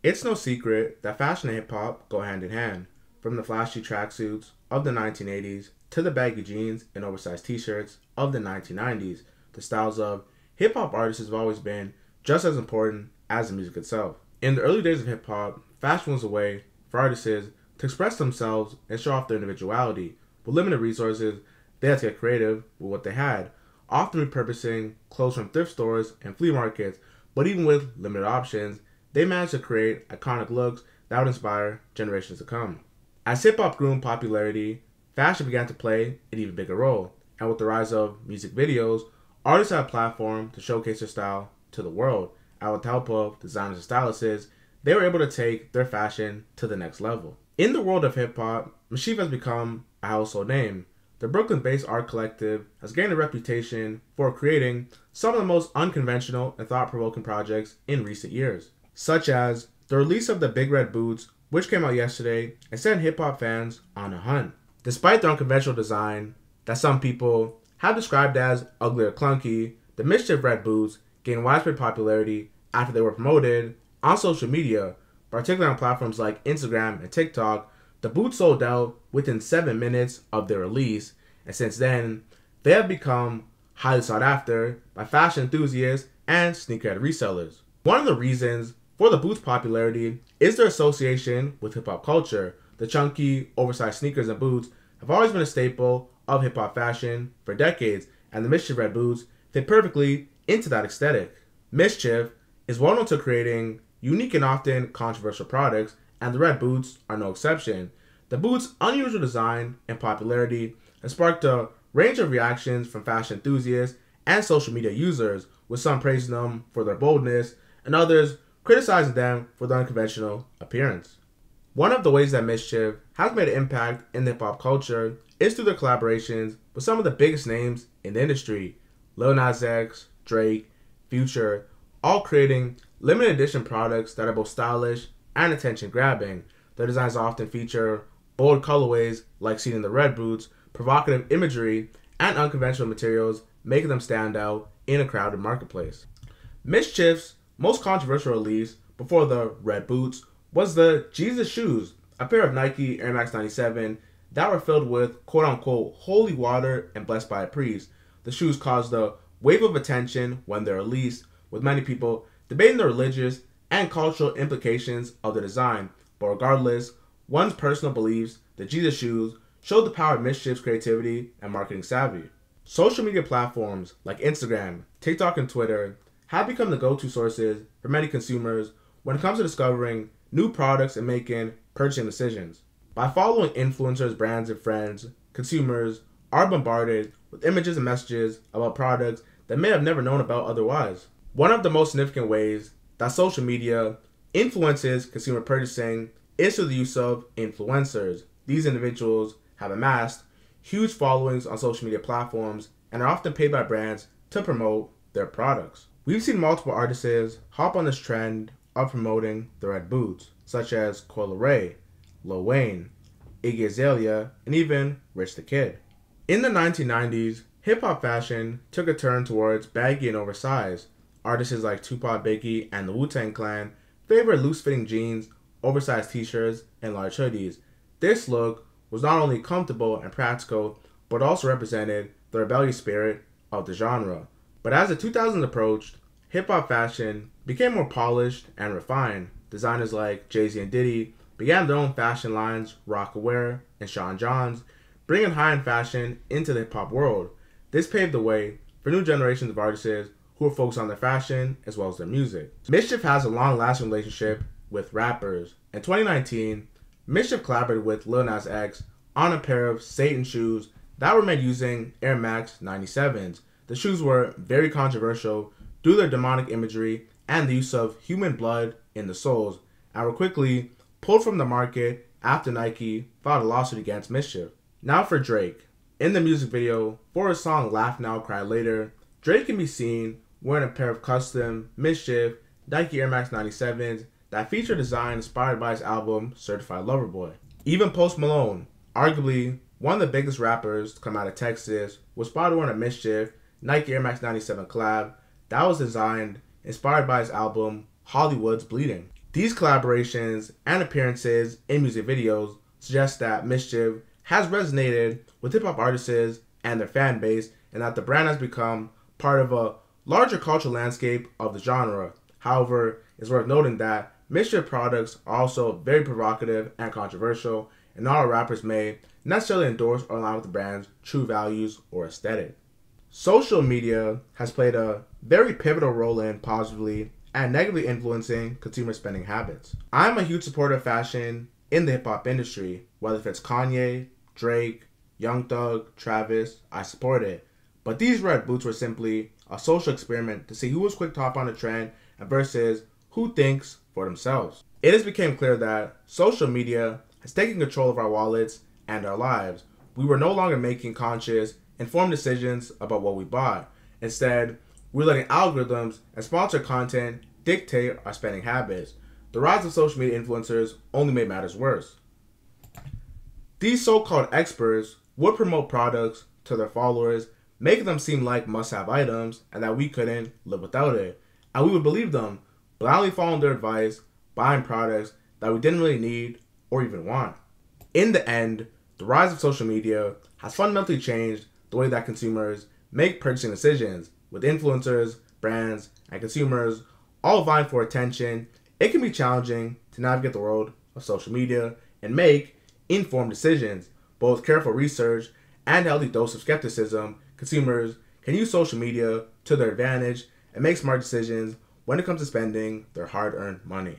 It's no secret that fashion and hip hop go hand in hand. From the flashy tracksuits of the 1980s to the baggy jeans and oversized t-shirts of the 1990s, the styles of hip hop artists have always been just as important as the music itself. In the early days of hip hop, fashion was a way for artists to express themselves and show off their individuality. With limited resources, they had to get creative with what they had, often repurposing clothes from thrift stores and flea markets. But even with limited options, they managed to create iconic looks that would inspire generations to come. As hip-hop grew in popularity, fashion began to play an even bigger role. And with the rise of music videos, artists had a platform to showcase their style to the world. And with the help of designers and stylists, they were able to take their fashion to the next level. In the world of hip-hop, MSCHF has become a household name. The Brooklyn-based art collective has gained a reputation for creating some of the most unconventional and thought-provoking projects in recent years, such as the release of the Big Red Boots, which came out yesterday and sent hip-hop fans on a hunt. Despite their unconventional design that some people have described as ugly or clunky, the MSCHF Red Boots gained widespread popularity after they were promoted on social media, particularly on platforms like Instagram and TikTok. The boots sold out within 7 minutes of their release, and since then, they have become highly sought after by fashion enthusiasts and sneakerhead resellers. One of the reasons for the boots' popularity is their association with hip-hop culture. The chunky, oversized sneakers and boots have always been a staple of hip-hop fashion for decades, and the MSCHF Red Boots fit perfectly into that aesthetic. MSCHF is well known to creating unique and often controversial products, and the Red Boots are no exception. The boots' unusual design and popularity has sparked a range of reactions from fashion enthusiasts and social media users, with some praising them for their boldness and others criticizing them for their unconventional appearance. One of the ways that MSCHF has made an impact in hip-hop culture is through their collaborations with some of the biggest names in the industry: Lil Nas X, Drake, Future, all creating limited edition products that are both stylish and attention-grabbing. Their designs often feature bold colorways like seen in the Red Boots, provocative imagery, and unconventional materials, making them stand out in a crowded marketplace. MSCHF's most controversial release before the Red Boots was the Jesus shoes, a pair of Nike Air Max 97 that were filled with quote-unquote holy water and blessed by a priest. The shoes caused a wave of attention when they were released, with many people debating the religious and cultural implications of the design. But regardless, one's personal beliefs, the Jesus shoes showed the power of MSCHF's creativity and marketing savvy. Social media platforms like Instagram, TikTok, and Twitter have become the go-to sources for many consumers when it comes to discovering new products and making purchasing decisions. By following influencers, brands, and friends, consumers are bombarded with images and messages about products that may have never known about otherwise. One of the most significant ways that social media influences consumer purchasing is through the use of influencers. These individuals have amassed huge followings on social media platforms and are often paid by brands to promote their products. We've seen multiple artists hop on this trend of promoting the Red Boots, such as Coi Leray, Lil Wayne, Iggy Azalea, and even Rich the Kid. In the 1990s, hip-hop fashion took a turn towards baggy and oversized. Artists like Tupac, Biggie, and the Wu-Tang Clan favored loose-fitting jeans, oversized t-shirts, and large hoodies. This look was not only comfortable and practical, but also represented the rebellious spirit of the genre. But as the 2000s approached, hip-hop fashion became more polished and refined. Designers like Jay-Z and Diddy began their own fashion lines, Rocawear and Sean Johns, bringing high-end fashion into the hip-hop world. This paved the way for new generations of artists who are focused on their fashion as well as their music. MSCHF has a long-lasting relationship with rappers. In 2019, MSCHF collaborated with Lil Nas X on a pair of Satan shoes that were made using Air Max 97s. The shoes were very controversial due to their demonic imagery and the use of human blood in the soles, and were quickly pulled from the market after Nike filed a lawsuit against MSCHF. Now for Drake. In the music video for his song Laugh Now, Cry Later, Drake can be seen wearing a pair of custom MSCHF Nike Air Max 97s that feature a design inspired by his album Certified Lover Boy. Even Post Malone, arguably one of the biggest rappers to come out of Texas, was spotted wearing a MSCHF Nike Air Max 97 collab that was designed inspired by his album Hollywood's Bleeding. These collaborations and appearances in music videos suggest that MSCHF has resonated with hip hop artists and their fan base, and that the brand has become part of a larger cultural landscape of the genre. However, it's worth noting that MSCHF products are also very provocative and controversial, and not all rappers may necessarily endorse or align with the brand's true values or aesthetic. Social media has played a very pivotal role in positively and negatively influencing consumer spending habits. I'm a huge supporter of fashion in the hip hop industry. Whether if it's Kanye, Drake, Young Thug, Travis, I support it. But these red boots were simply a social experiment to see who was quick to hop on a trend and versus who thinks for themselves. It has become clear that social media has taken control of our wallets and our lives. We were no longer making conscious, informed decisions about what we bought. Instead, we're letting algorithms and sponsored content dictate our spending habits. The rise of social media influencers only made matters worse. These so-called experts would promote products to their followers, making them seem like must-have items and that we couldn't live without it. And we would believe them, blindly following their advice, buying products that we didn't really need or even want. In the end, the rise of social media has fundamentally changed the way that consumers make purchasing decisions. With influencers, brands, and consumers all vying for attention, it can be challenging to navigate the world of social media and make informed decisions. But with careful research and a healthy dose of skepticism, consumers can use social media to their advantage and make smart decisions when it comes to spending their hard-earned money.